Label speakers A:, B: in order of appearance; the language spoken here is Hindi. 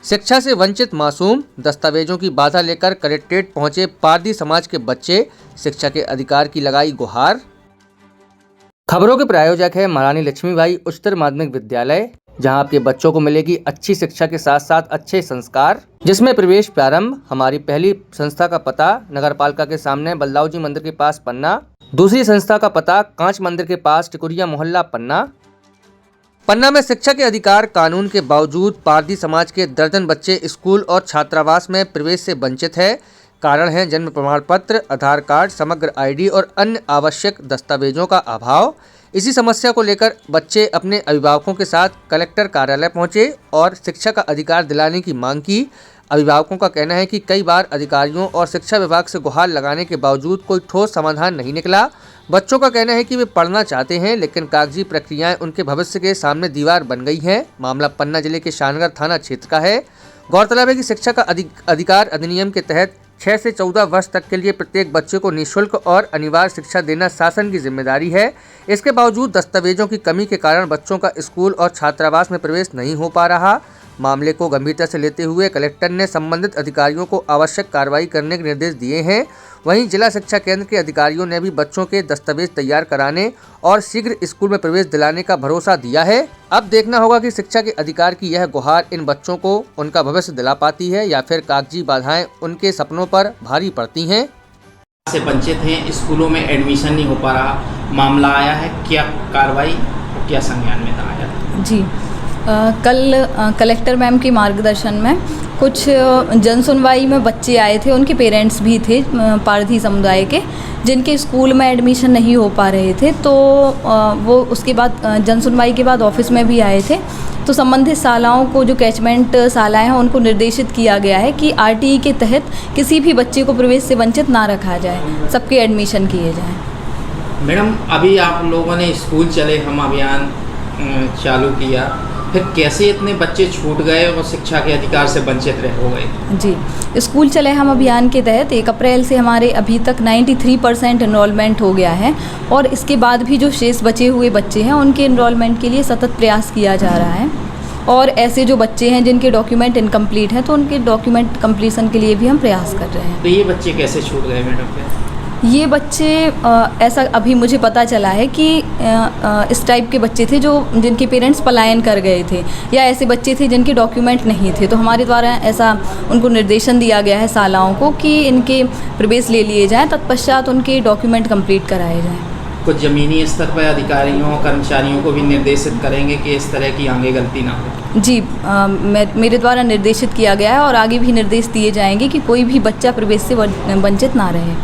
A: शिक्षा से वंचित मासूम, दस्तावेजों की बाधा लेकर कलेक्ट्रेट पहुंचे पारधी समाज के बच्चे, शिक्षा के अधिकार की लगाई गुहार। खबरों के प्रायोजक है महारानी लक्ष्मीबाई उच्चतर माध्यमिक विद्यालय, जहां आपके बच्चों को मिलेगी अच्छी शिक्षा के साथ साथ अच्छे संस्कार, जिसमें प्रवेश प्रारंभ। हमारी पहली संस्था का पता नगरपालिका के सामने बलदाऊ जी मंदिर के पास पन्ना। दूसरी संस्था का पता कांच मंदिर के पास टिकुरिया मोहल्ला पन्ना। पन्ना में शिक्षा के अधिकार कानून के बावजूद पारधी समाज के दर्जन बच्चे स्कूल और छात्रावास में प्रवेश से वंचित है। कारण है जन्म प्रमाण पत्र, आधार कार्ड, समग्र आईडी और अन्य आवश्यक दस्तावेजों का अभाव। इसी समस्या को लेकर बच्चे अपने अभिभावकों के साथ कलेक्टर कार्यालय पहुंचे और शिक्षा का अधिकार दिलाने की मांग की। अभिभावकों का कहना है कि कई बार अधिकारियों और शिक्षा विभाग से गुहार लगाने के बावजूद कोई ठोस समाधान नहीं निकला। बच्चों का कहना है कि वे पढ़ना चाहते हैं, लेकिन कागजी प्रक्रियाएं उनके भविष्य के सामने दीवार बन गई हैं। मामला पन्ना जिले के शानगर थाना क्षेत्र का है। गौरतलब है कि शिक्षा का अधिकार अधिनियम के तहत 6 से 14 वर्ष तक के लिए प्रत्येक बच्चे को निःशुल्क और अनिवार्य शिक्षा देना शासन की जिम्मेदारी है। इसके बावजूद दस्तावेजों की कमी के कारण बच्चों का स्कूल और छात्रावास में प्रवेश नहीं हो पा रहा। मामले को गंभीरता से लेते हुए कलेक्टर ने संबंधित अधिकारियों को आवश्यक कार्रवाई करने के निर्देश दिए हैं। वहीं जिला शिक्षा केंद्र के अधिकारियों ने भी बच्चों के दस्तावेज तैयार कराने और शीघ्र स्कूल में प्रवेश दिलाने का भरोसा दिया है। अब देखना होगा कि शिक्षा के अधिकार की यह गुहार इन बच्चों को उनका भविष्य दिला पाती है या फिर कागजी बाधाएं उनके सपनों पर भारी पड़ती हैं।
B: से वंचित हैं, स्कूलों में एडमिशन नहीं हो पा रहा, मामला आया है, क्या कार्रवाई और क्या संज्ञान में आया?
C: जी, कल कलेक्टर मैम के मार्गदर्शन में कुछ जन सुनवाई में बच्चे आए थे, उनके पेरेंट्स भी थे पारधी समुदाय के, जिनके स्कूल में एडमिशन नहीं हो पा रहे थे। तो वो उसके बाद जन सुनवाई के बाद ऑफिस में भी आए थे। तो संबंधित शालाओं को, जो कैचमेंट शालाएं हैं, उनको निर्देशित किया गया है कि आरटीई के तहत किसी भी बच्चे को प्रवेश से वंचित ना रखा जाए, सबके एडमिशन किए जाएँ।
B: मैडम, अभी आप लोगों ने स्कूल चले हम अभियान चालू किया, फिर कैसे इतने बच्चे छूट गए और शिक्षा के अधिकार से वंचित हो गए?
C: जी, स्कूल चले हम अभियान के तहत 1 अप्रैल से हमारे अभी तक 93% इनरोलमेंट हो गया है और इसके बाद भी जो शेष बचे हुए बच्चे हैं उनके इनरोलमेंट के लिए सतत प्रयास किया जा रहा है। और ऐसे जो बच्चे हैं जिनके डॉक्यूमेंट इनकम्प्लीट हैं तो उनके डॉक्यूमेंट कम्प्लीसन के लिए भी हम प्रयास कर रहे हैं।
B: तो ये बच्चे कैसे छूट गए मैडम?
C: ये बच्चे ऐसा अभी मुझे पता चला है कि इस टाइप के बच्चे थे जो जिनके पेरेंट्स पलायन कर गए थे, या ऐसे बच्चे थे जिनके डॉक्यूमेंट नहीं थे। तो हमारे द्वारा ऐसा उनको निर्देशन दिया गया है शालाओं को कि इनके प्रवेश ले लिए जाएं, तत्पश्चात उनके डॉक्यूमेंट कंप्लीट कराए जाएं।
B: कुछ ज़मीनी स्तर पर अधिकारियों कर्मचारियों को भी निर्देशित करेंगे कि इस तरह की आगे गलती ना हो?
C: जी, मेरे द्वारा निर्देशित किया गया है और आगे भी निर्देश दिए जाएंगे कि कोई भी बच्चा प्रवेश से वंचित ना रहे।